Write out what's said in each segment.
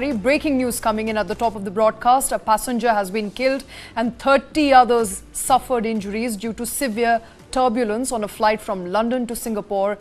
Breaking news coming in at the top of the broadcast. A passenger has been killed and 30 others suffered injuries due to severe turbulence on a flight from London to Singapore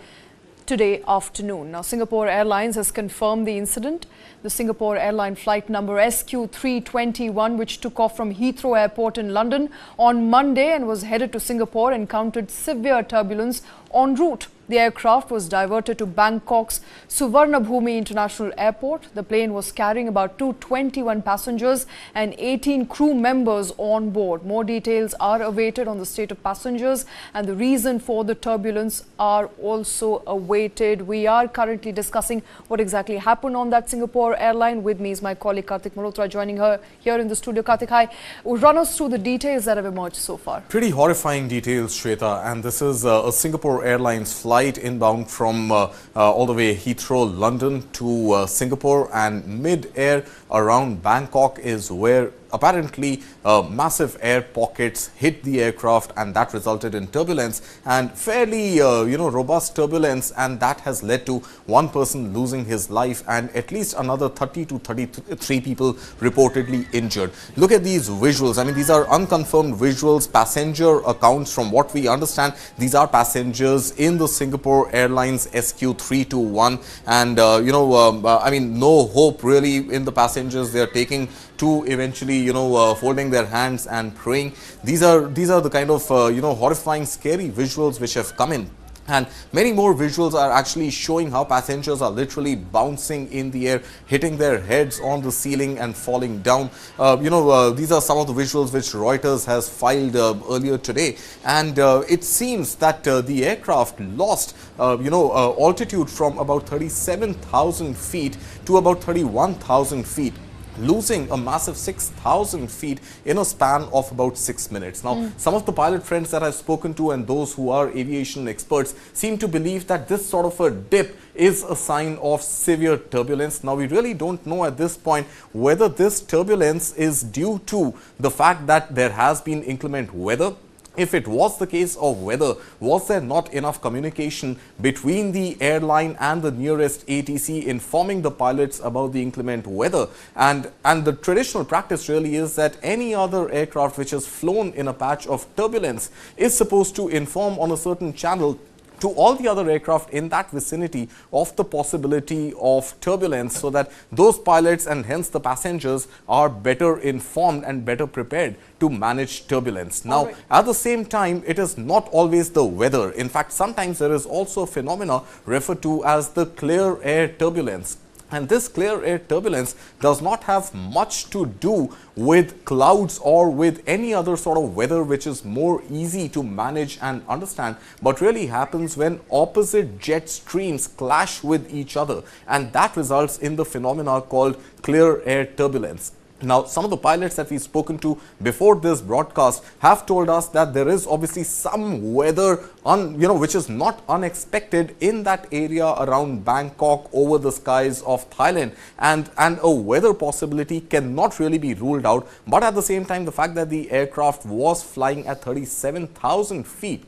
today afternoon. Now, Singapore Airlines has confirmed the incident. The Singapore Airline flight number SQ321, which took off from Heathrow Airport in London on Monday and was headed to Singapore, encountered severe turbulence en route. The aircraft was diverted to Bangkok's Suvarnabhumi International Airport. The plane was carrying about 221 passengers and 18 crew members on board. More details are awaited on the state of passengers, and the reason for the turbulence are also awaited. We are currently discussing what exactly happened on that Singapore airline. With me is my colleague Karthik Malhotra, joining her here in the studio. Karthik, hi. Run us through the details that have emerged so far. Pretty horrifying details, Shweta, and this is a Singapore Airlines flight inbound from all the way Heathrow, London to Singapore, and mid-air around Bangkok is where apparently massive air pockets hit the aircraft, and that resulted in turbulence, and fairly robust turbulence, and that has led to one person losing his life and at least another 30 to 33 people reportedly injured. Look at these visuals. I mean, these are unconfirmed visuals, passenger accounts. From what we understand, these are passengers in the Singapore Airlines SQ321, and I mean, no hope really in the passengers. They are taking to eventually folding their hands and praying. These are the kind of horrifying, scary visuals which have come in. And many more visuals are actually showing how passengers are literally bouncing in the air, hitting their heads on the ceiling and falling down. These are some of the visuals which Reuters has filed earlier today. And it seems that the aircraft lost, altitude from about 37,000 feet to about 31,000 feet. Losing a massive 6,000 feet in a span of about 6 minutes. Now, some of the pilot friends that I've spoken to and those who are aviation experts seem to believe that this sort of a dip is a sign of severe turbulence. Now, we really don't know at this point whether this turbulence is due to the fact that there has been inclement weather. If it was the case of weather, was there not enough communication between the airline and the nearest ATC informing the pilots about the inclement weather? And the traditional practice really is that any other aircraft which has flown in a patch of turbulence is supposed to inform on a certain channel to all the other aircraft in that vicinity of the possibility of turbulence, so that those pilots and hence the passengers are better informed and better prepared to manage turbulence. Now, at the same time, it is not always the weather. In fact, sometimes there is also a phenomena referred to as the clear air turbulence. And this clear air turbulence does not have much to do with clouds or with any other sort of weather which is more easy to manage and understand, but really happens when opposite jet streams clash with each other, and that results in the phenomena called clear air turbulence. Now, some of the pilots that we've spoken to before this broadcast have told us that there is obviously some weather which is not unexpected in that area around Bangkok over the skies of Thailand, and a weather possibility cannot really be ruled out. But at the same time, the fact that the aircraft was flying at 37,000 feet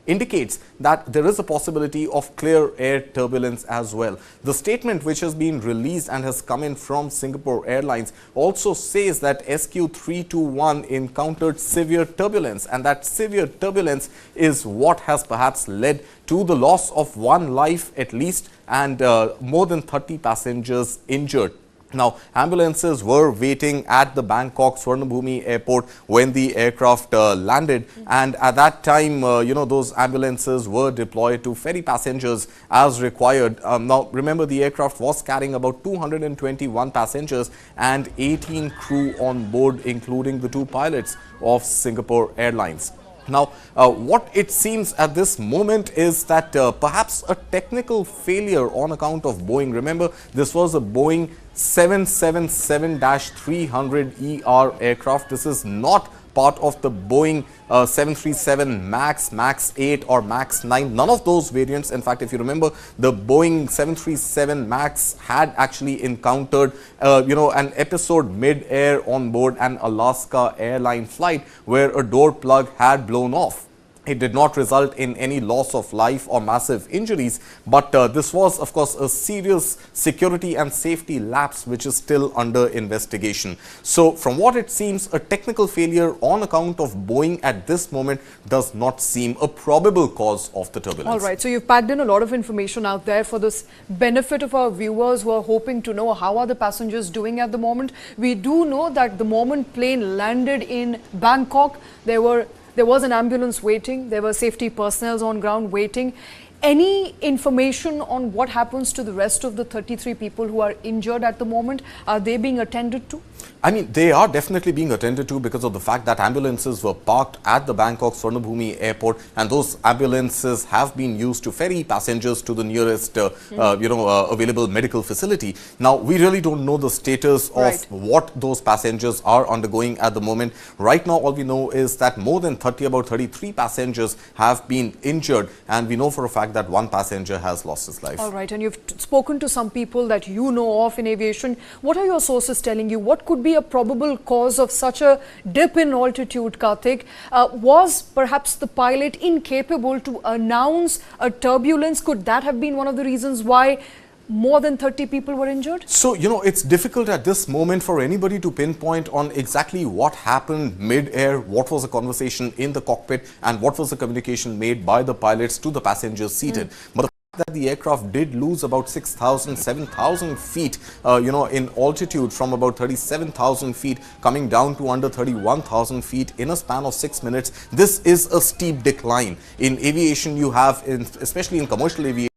indicates that there is a possibility of clear air turbulence as well. The statement which has been released and has come in from Singapore Airlines also says that SQ321 encountered severe turbulence, and that severe turbulence is what has perhaps led to the loss of one life at least, and more than 30 passengers injured. Now, ambulances were waiting at the Bangkok Suvarnabhumi Airport when the aircraft landed, and at that time, those ambulances were deployed to ferry passengers as required. Now, remember, the aircraft was carrying about 221 passengers and 18 crew on board, including the 2 pilots of Singapore Airlines. Now, what it seems at this moment is that perhaps a technical failure on account of Boeing. Remember, this was a Boeing 777-300ER aircraft. This is not part of the Boeing 737 MAX, MAX 8 or MAX 9. None of those variants. In fact, if you remember, the Boeing 737 MAX had actually encountered an episode mid-air on board an Alaska airline flight where a door plug had blown off. It did not result in any loss of life or massive injuries, but this was, of course, a serious security and safety lapse which is still under investigation. So, from what it seems, a technical failure on account of Boeing at this moment does not seem a probable cause of the turbulence. All right, so you've packed in a lot of information out there for this benefit of our viewers who are hoping to know how are the passengers doing at the moment. We do know that the moment plane landed in Bangkok, there was an ambulance waiting, there were safety personnel on ground waiting. Any information on what happens to the rest of the 33 people who are injured at the moment? Are they being attended to? I mean, they are definitely being attended to because of the fact that ambulances were parked at the Bangkok Swarnabhumi airport, and those ambulances have been used to ferry passengers to the nearest, available medical facility. Now, we really don't know the status of what those passengers are undergoing at the moment. Right now, all we know is that more than about 33 passengers have been injured, and we know for a fact that one passenger has lost his life. All right, and you've spoken to some people that you know of in aviation. What are your sources telling you? What could be a probable cause of such a dip in altitude, Karthik? Was perhaps the pilot incapable to announce a turbulence? Could that have been one of the reasons why more than 30 people were injured? So, it's difficult at this moment for anybody to pinpoint on exactly what happened mid-air, what was the conversation in the cockpit, and what was the communication made by the pilots to the passengers seated. But the fact that the aircraft did lose about 6,000, 7,000 feet, in altitude from about 37,000 feet coming down to under 31,000 feet in a span of 6 minutes, this is a steep decline. In aviation, you have, especially in commercial aviation,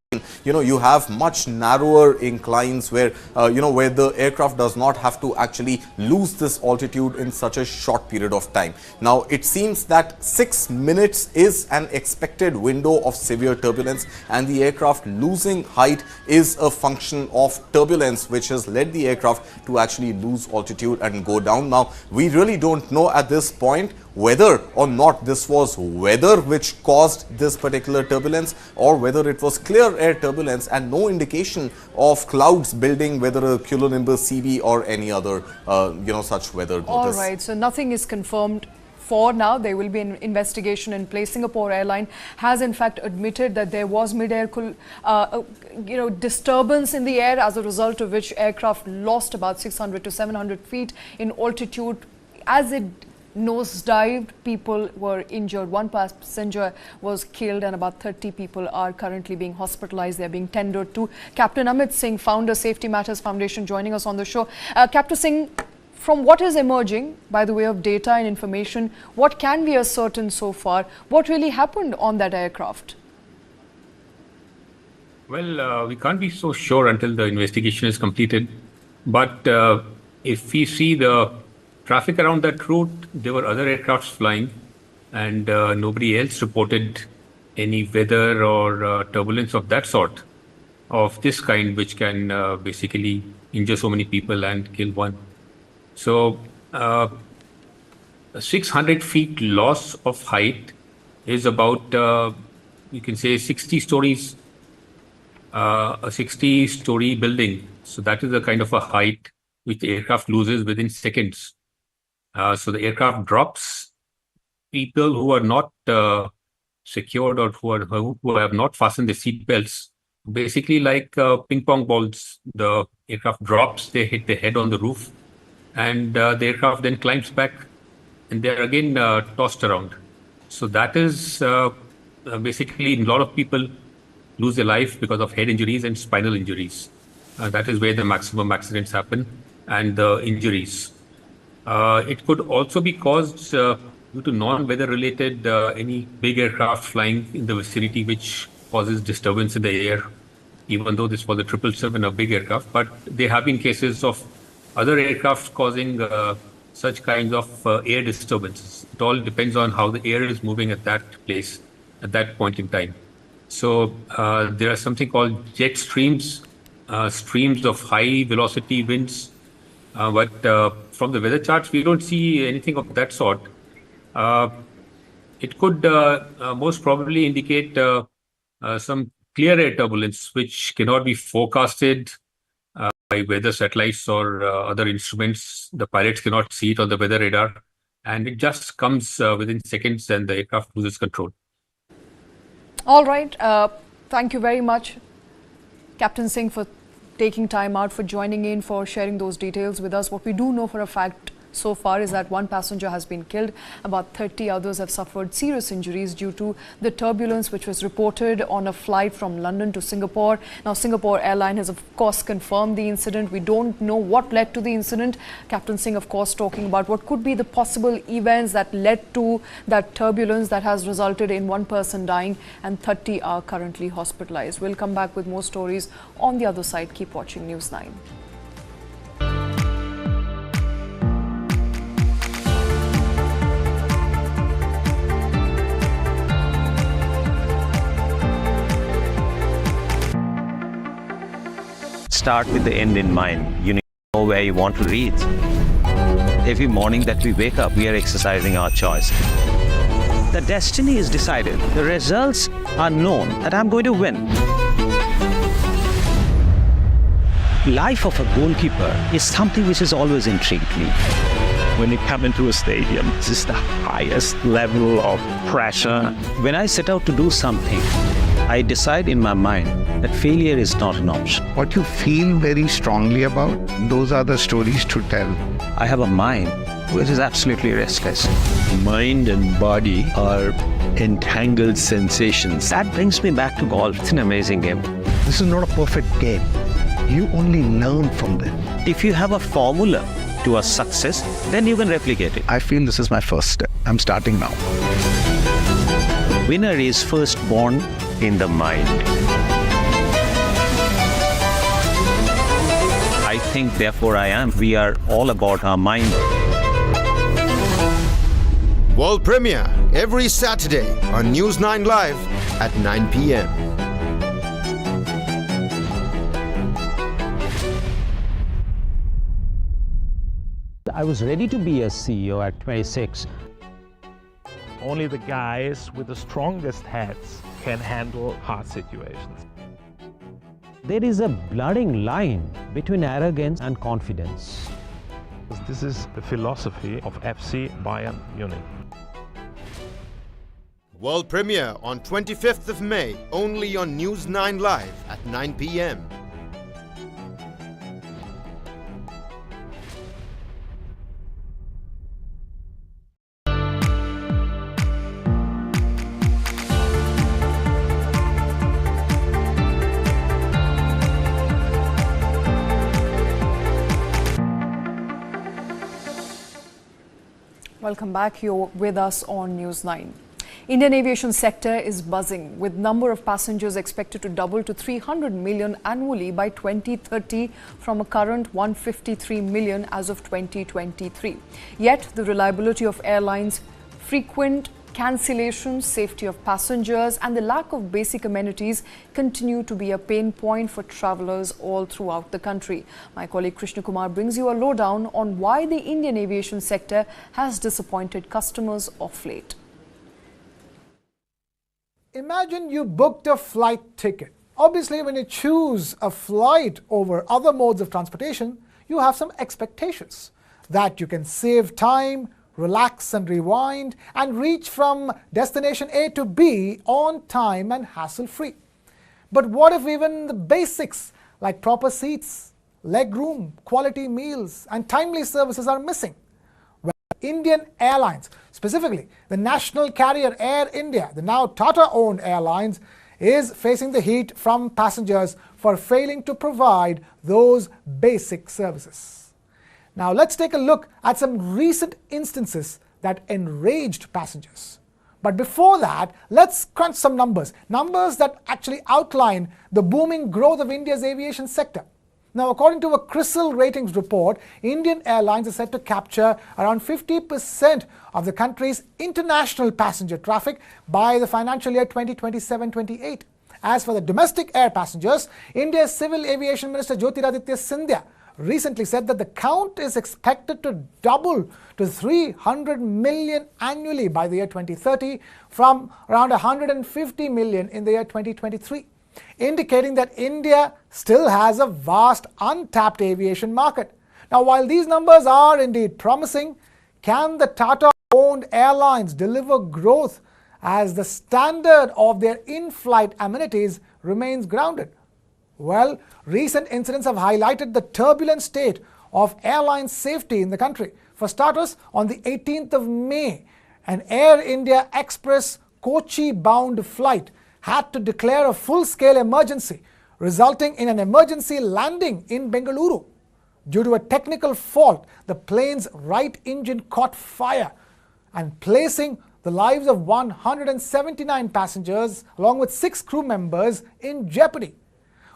you have much narrower inclines where, where the aircraft does not have to actually lose this altitude in such a short period of time. Now, it seems that 6 minutes is an expected window of severe turbulence, and the aircraft losing height is a function of turbulence, which has led the aircraft to actually lose altitude and go down. Now, we really don't know at this point whether or not this was weather which caused this particular turbulence, or whether it was clear air turbulence and no indication of clouds building, whether a cumulonimbus CB or any other, such weather notice. All right, so nothing is confirmed for now. There will be an investigation in place. Singapore Airlines has in fact admitted that there was mid-air disturbance in the air, as a result of which aircraft lost about 600 to 700 feet in altitude. As it nosedived, people were injured. One passenger was killed and about 30 people are currently being hospitalized. They are being tendered to. Captain Amit Singh, founder, Safety Matters Foundation, joining us on the show. Captain Singh, from what is emerging by the way of data and information, what can we ascertain so far? What really happened on that aircraft? Well, we can't be so sure until the investigation is completed. But if we see the traffic around that route, there were other aircrafts flying, and nobody else reported any weather or turbulence of that sort, of this kind, which can basically injure so many people and kill one. So, 600 feet loss of height is about, you can say, 60 stories, a 60-story building. So that is the kind of a height which the aircraft loses within seconds. So the aircraft drops. People who are not secured, or who have not fastened the seat belts, basically like ping pong balls, the aircraft drops, they hit the head on the roof, and the aircraft then climbs back, and they're again tossed around. So that is basically, a lot of people lose their life because of head injuries and spinal injuries. That is where the maximum accidents happen, and the injuries. It could also be caused due to non-weather related, any big aircraft flying in the vicinity, which causes disturbance in the air, even though this was a 777, a big aircraft. But there have been cases of other aircraft causing such kinds of air disturbances. It all depends on how the air is moving at that place, at that point in time. So there are something called jet streams, streams of high velocity winds. But from the weather charts, we don't see anything of that sort. It could most probably indicate some clear air turbulence, which cannot be forecasted by weather satellites or other instruments. The pilots cannot see it on the weather radar, and it just comes within seconds, and the aircraft loses control. All right. Thank you very much, Captain Singh, for taking time out, for joining in, for sharing those details with us. What we do know for a fact so far is that one passenger has been killed. About 30 others have suffered serious injuries due to the turbulence which was reported on a flight from London to Singapore. Now, Singapore Airlines has, of course, confirmed the incident. We don't know what led to the incident. Captain Singh, of course, talking about what could be the possible events that led to that turbulence that has resulted in one person dying and 30 are currently hospitalized. We'll come back with more stories on the other side. Keep watching News 9. Start with the end in mind. You need to know where you want to reach. Every morning that we wake up, we are exercising our choice. The destiny is decided. The results are known that I'm going to win. Life of a goalkeeper is something which has always intrigued me. When you come into a stadium, this is the highest level of pressure. When I set out to do something, I decide in my mind that failure is not an option. What you feel very strongly about, those are the stories to tell. I have a mind which is absolutely restless. Mind and body are entangled sensations. That brings me back to golf. It's an amazing game. This is not a perfect game. You only learn from them. If you have a formula to a success, then you can replicate it. I feel this is my first step. I'm starting now. Winner is first born in the mind. I think, therefore I am. We are all about our mind. World premiere every Saturday on News 9 Live at 9 p.m. I was ready to be a CEO at 26. Only the guys with the strongest heads can handle hard situations. There is a blurring line between arrogance and confidence. This is the philosophy of FC Bayern Munich. World premiere on 25th of May, only on News 9 Live at 9 p.m. Welcome back. You're with us on News 9. Indian aviation sector is buzzing, with number of passengers expected to double to 300 million annually by 2030 from a current 153 million as of 2023. Yet the reliability of airlines, frequent cancellations, safety of passengers and the lack of basic amenities continue to be a pain point for travellers all throughout the country. My colleague Krishna Kumar brings you a lowdown on why the Indian aviation sector has disappointed customers of late. Imagine you booked a flight ticket. Obviously, when you choose a flight over other modes of transportation, you have some expectations that you can save time, relax and rewind, and reach from destination A to B on time and hassle-free. But what if even the basics like proper seats, leg room, quality meals, and timely services are missing? Well, Indian Airlines, specifically the national carrier Air India, the now Tata-owned airlines, is facing the heat from passengers for failing to provide those basic services. Now let's take a look at some recent instances that enraged passengers. But before that, let's crunch some numbers that actually outline the booming growth of India's aviation sector. Now, according to a CRISIL ratings report, Indian Airlines is set to capture around 50% of the country's international passenger traffic by the financial year 2027-28. As for the domestic air passengers, India's Civil Aviation Minister Jyotiraditya Scindia recently said that the count is expected to double to 300 million annually by the year 2030 from around 150 million in the year 2023, indicating that India still has a vast untapped aviation market. Now, while these numbers are indeed promising, can the Tata-owned airlines deliver growth as the standard of their in-flight amenities remains grounded? Well, recent incidents have highlighted the turbulent state of airline safety in the country. For starters, on the 18th of May, an Air India Express Kochi-bound flight had to declare a full-scale emergency, resulting in an emergency landing in Bengaluru. Due to a technical fault, the plane's right engine caught fire and placing the lives of 179 passengers along with 6 crew members in jeopardy.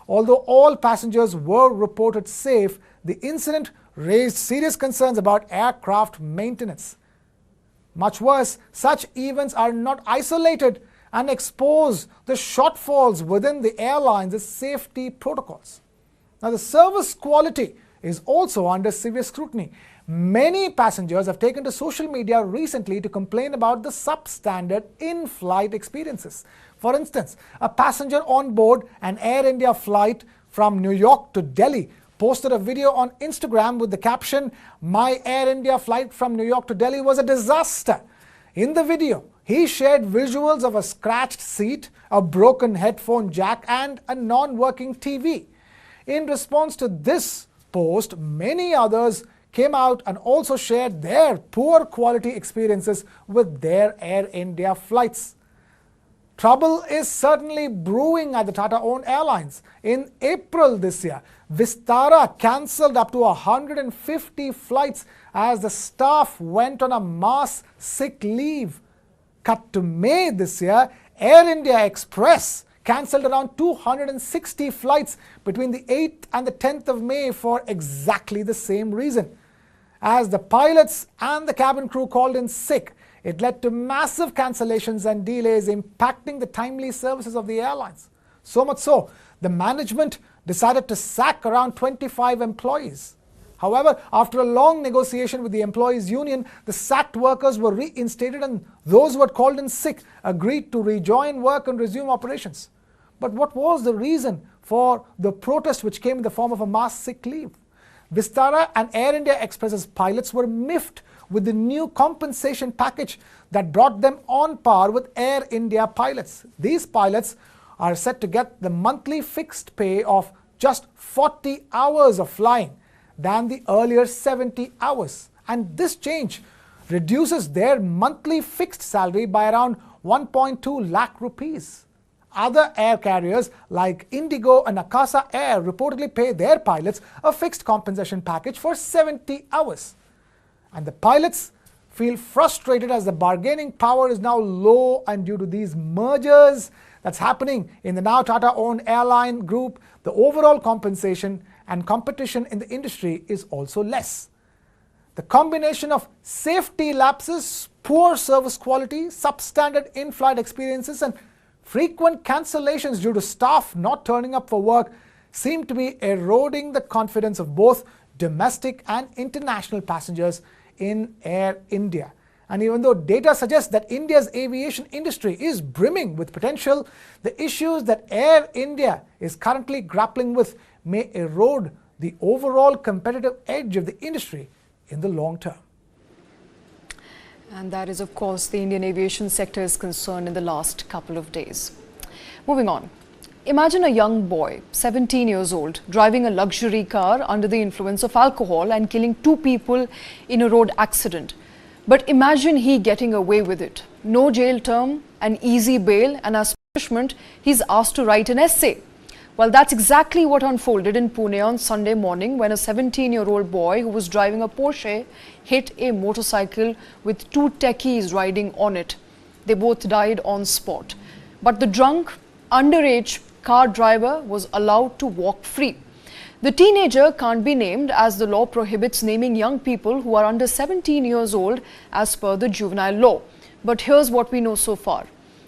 Although all passengers were reported safe, the incident raised serious concerns about aircraft maintenance. Much worse, such events are not isolated and expose the shortfalls within the airline's safety protocols. Now, the service quality is also under severe scrutiny. Many passengers have taken to social media recently to complain about the substandard in-flight experiences. For instance, a passenger on board an Air India flight from New York to Delhi posted a video on Instagram with the caption, "My Air India flight from New York to Delhi was a disaster." In the video, he shared visuals of a scratched seat, a broken headphone jack, and a non-working TV. In response to this post, many others came out and also shared their poor quality experiences with their Air India flights. Trouble is certainly brewing at the Tata-owned airlines. In April this year, Vistara cancelled up to 150 flights as the staff went on a mass sick leave. Cut to May this year, Air India Express cancelled around 260 flights between the 8th and the 10th of May for exactly the same reason. As the pilots and the cabin crew called in sick, it led to massive cancellations and delays impacting the timely services of the airlines. So much so, the management decided to sack around 25 employees. However, after a long negotiation with the employees' union, the sacked workers were reinstated and those who had called in sick agreed to rejoin work and resume operations. But what was the reason for the protest which came in the form of a mass sick leave? Vistara and Air India Express's pilots were miffed with the new compensation package that brought them on par with Air India pilots. These pilots are set to get the monthly fixed pay of just 40 hours of flying than the earlier 70 hours. And this change reduces their monthly fixed salary by around 1.2 lakh rupees. Other air carriers like Indigo and Akasa Air reportedly pay their pilots a fixed compensation package for 70 hours. And the pilots feel frustrated as the bargaining power is now low, and due to these mergers that's happening in the now Tata-owned airline group, the overall compensation and competition in the industry is also less. The combination of safety lapses, poor service quality, substandard in-flight experiences, and frequent cancellations due to staff not turning up for work seem to be eroding the confidence of both domestic and international passengers in Air India. And even though data suggests that India's aviation industry is brimming with potential, the issues that Air India is currently grappling with may erode the overall competitive edge of the industry in the long term. And that is, of course, the Indian aviation sector is concerned in the last couple of days. Moving on. Imagine a young boy, 17 years old, driving a luxury car under the influence of alcohol and killing 2 people in a road accident. But imagine he getting away with it. No jail term, an easy bail, and as punishment, he's asked to write an essay. Well, that's exactly what unfolded in Pune on Sunday morning when a 17-year-old boy who was driving a Porsche hit a motorcycle with 2 techies riding on it. They both died on spot. But the drunk, underage car driver was allowed to walk free. The teenager can't be named as the law prohibits naming young people who are under 17 years old as per the juvenile law. But here's what we know so far.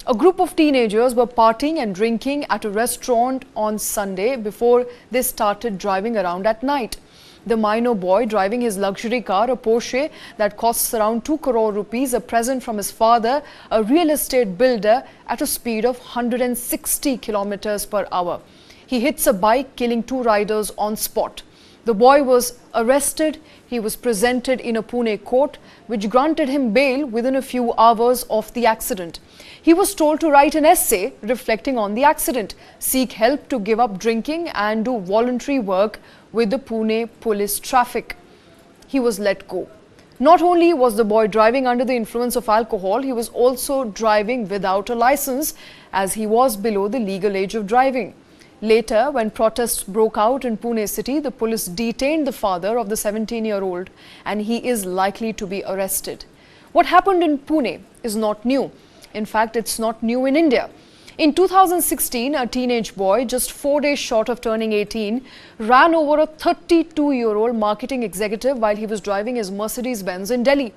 A group of teenagers were partying and drinking at a restaurant on Sunday before they started driving around at night. The minor boy driving his luxury car, a Porsche that costs around 2 crore rupees, a present from his father, a real estate builder, at a speed of 160 kilometers per hour. He hits a bike, killing 2 riders on spot. The boy was arrested. He was presented in a Pune court, which granted him bail within a few hours of the accident. He was told to write an essay reflecting on the accident, seek help to give up drinking and do voluntary work with the Pune police traffic. He was let go. Not only was the boy driving under the influence of alcohol, he was also driving without a license as he was below the legal age of driving. Later, when protests broke out in Pune city, the police detained the father of the 17-year-old and he is likely to be arrested. What happened in Pune is not new. In fact, it's not new in India. In 2016, a teenage boy, just 4 days short of turning 18, ran over a 32-year-old marketing executive while he was driving his Mercedes-Benz in Delhi.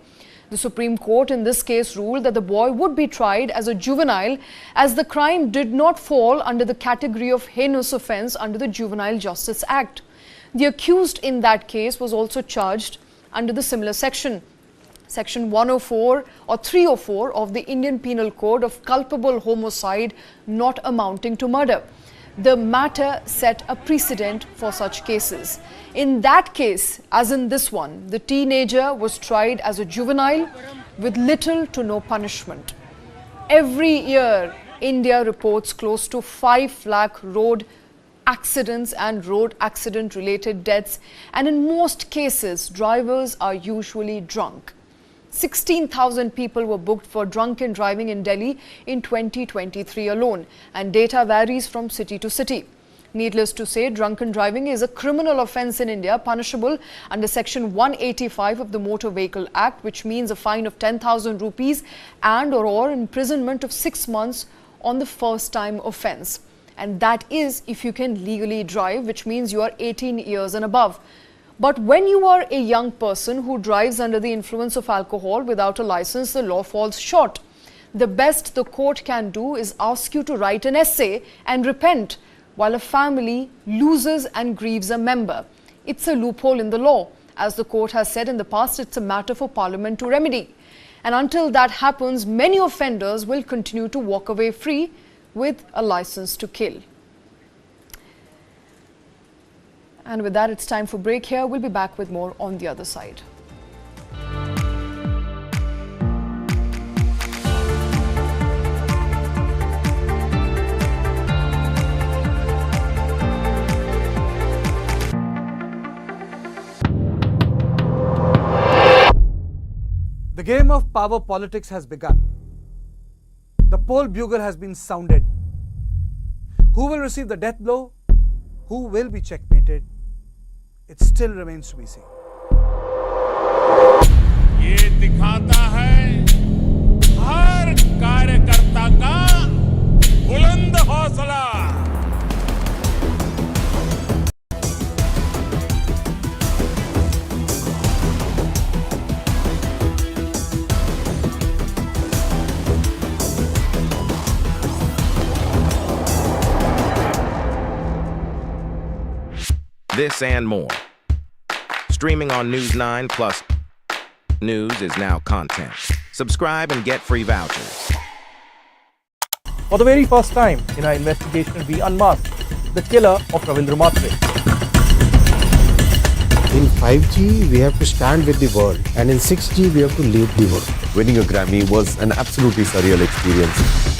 The Supreme Court in this case ruled that the boy would be tried as a juvenile as the crime did not fall under the category of heinous offence under the Juvenile Justice Act. The accused in that case was also charged under the similar section. Section 104 or 304 of the Indian Penal Code of culpable homicide not amounting to murder. The matter set a precedent for such cases. In that case, as in this one, the teenager was tried as a juvenile with little to no punishment. Every year, India reports close to 5 lakh road accidents and road accident related deaths, and in most cases, drivers are usually drunk. 16,000 people were booked for drunken driving in Delhi in 2023 alone, and data varies from city to city. Needless to say, drunken driving is a criminal offence in India, punishable under Section 185 of the Motor Vehicle Act, which means a fine of 10,000 rupees and or imprisonment of 6 months on the first time offence. And that is if you can legally drive, which means you are 18 years and above. But when you are a young person who drives under the influence of alcohol without a license, the law falls short. The best the court can do is ask you to write an essay and repent, while a family loses and grieves a member. It's a loophole in the law. As the court has said in the past, it's a matter for Parliament to remedy. And until that happens, many offenders will continue to walk away free with a license to kill. And with that, it's time for break here. We'll be back with more on the other side. The game of power politics has begun. The poll bugle has been sounded. Who will receive the death blow? Who will be checkmated? It still remains to be seen. ये दिखाता है हर कार्यकर्ता का बुलंद हौसला। This and more. Streaming on News 9 Plus. News is now content. Subscribe and get free vouchers. For the very first time in our investigation, we unmasked the killer of Ravindra Matre. In 5G, we have to stand with the world, and in 6G, we have to lead the world. Winning a Grammy was an absolutely surreal experience.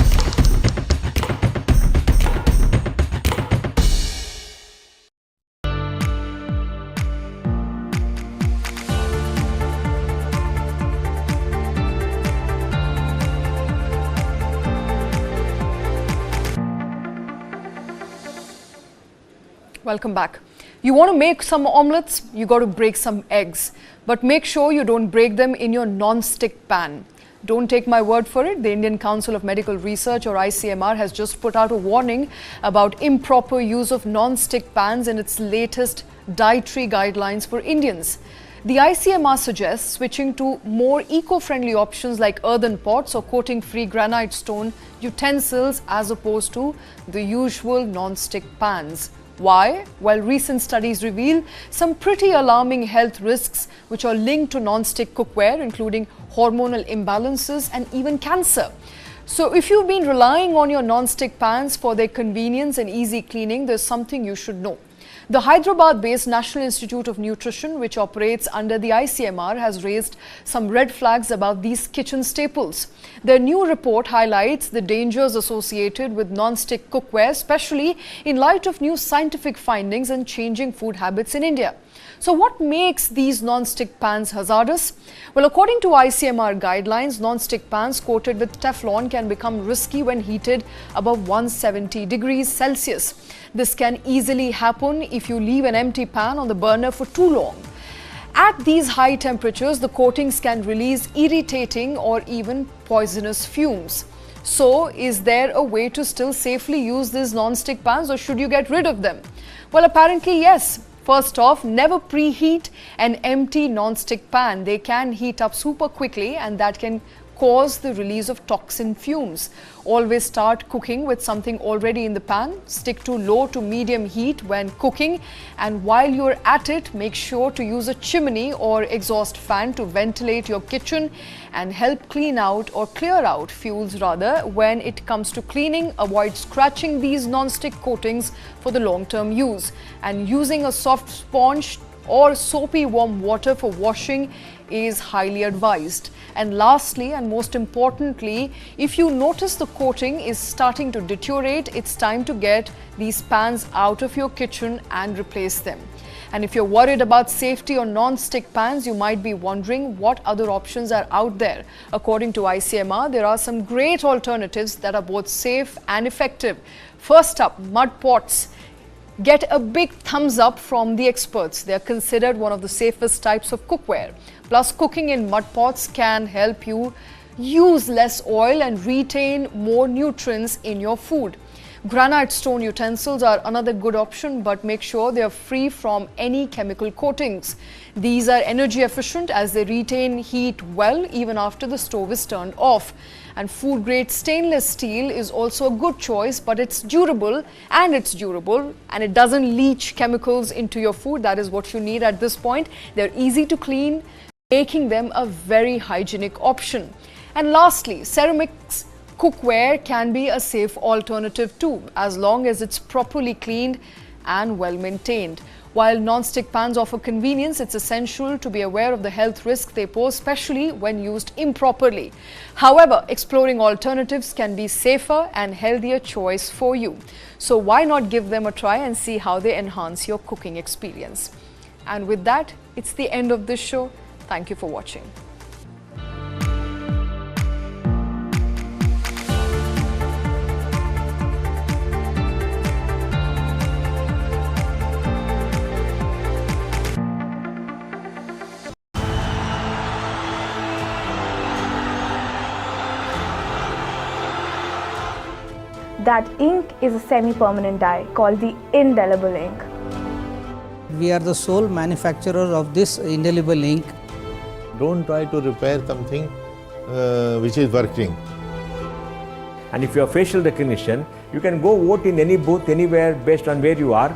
Welcome back. You want to make some omelets, you got to break some eggs. But make sure you don't break them in your non-stick pan. Don't take my word for it. The Indian Council of Medical Research, or ICMR, has just put out a warning about improper use of non-stick pans in its latest dietary guidelines for Indians. The ICMR suggests switching to more eco-friendly options like earthen pots or coating-free granite stone utensils as opposed to the usual non-stick pans. Why? Well, recent studies reveal some pretty alarming health risks which are linked to non-stick cookware, including hormonal imbalances and even cancer. So if you've been relying on your non-stick pans for their convenience and easy cleaning, there's something you should know. The Hyderabad-based National Institute of Nutrition, which operates under the ICMR, has raised some red flags about these kitchen staples. Their new report highlights the dangers associated with non-stick cookware, especially in light of new scientific findings and changing food habits in India. So what makes these non-stick pans hazardous? Well, according to ICMR guidelines, non-stick pans coated with Teflon can become risky when heated above 170 degrees Celsius. This can easily happen if you leave an empty pan on the burner for too long. At these high temperatures, the coatings can release irritating or even poisonous fumes. So, is there a way to still safely use these non-stick pans, or should you get rid of them? Well, apparently yes. First off, never preheat an empty non-stick pan. They can heat up super quickly and that can cause the release of toxin fumes. Always start cooking with something already in the pan. Stick to low to medium heat when cooking, and while you're at it, make sure to use a chimney or exhaust fan to ventilate your kitchen and help clean out or clear out fuels rather. When it comes to cleaning, avoid scratching these non-stick coatings for the long-term use, and using a soft sponge or soapy warm water for washing is highly advised. And lastly, and most importantly, if you notice the coating is starting to deteriorate, it's time to get these pans out of your kitchen and replace them. And if you're worried about safety on non-stick pans, you might be wondering what other options are out there. According to ICMR, there are some great alternatives that are both safe and effective. First up, mud pots get a big thumbs up from the experts. They are considered one of the safest types of cookware. Plus, cooking in mud pots can help you use less oil and retain more nutrients in your food. Granite stone utensils are another good option, but make sure they are free from any chemical coatings. These are energy efficient as they retain heat well even after the stove is turned off. And food grade stainless steel is also a good choice, but it's durable and it doesn't leach chemicals into your food. That is what you need at this point. They're easy to clean, making them a very hygienic option. And lastly, ceramics cookware can be a safe alternative too, as long as it's properly cleaned and well maintained. While non-stick pans offer convenience, it's essential to be aware of the health risk they pose, especially when used improperly. However, exploring alternatives can be safer and healthier choice for you. So why not give them a try and see how they enhance your cooking experience? And with that, it's the end of this show. Thank you for watching. That ink is a semi-permanent dye called the indelible ink. We are the sole manufacturer of this indelible ink. Don't try to repair something which is working. And if you have facial recognition, you can go vote in any booth anywhere based on where you are.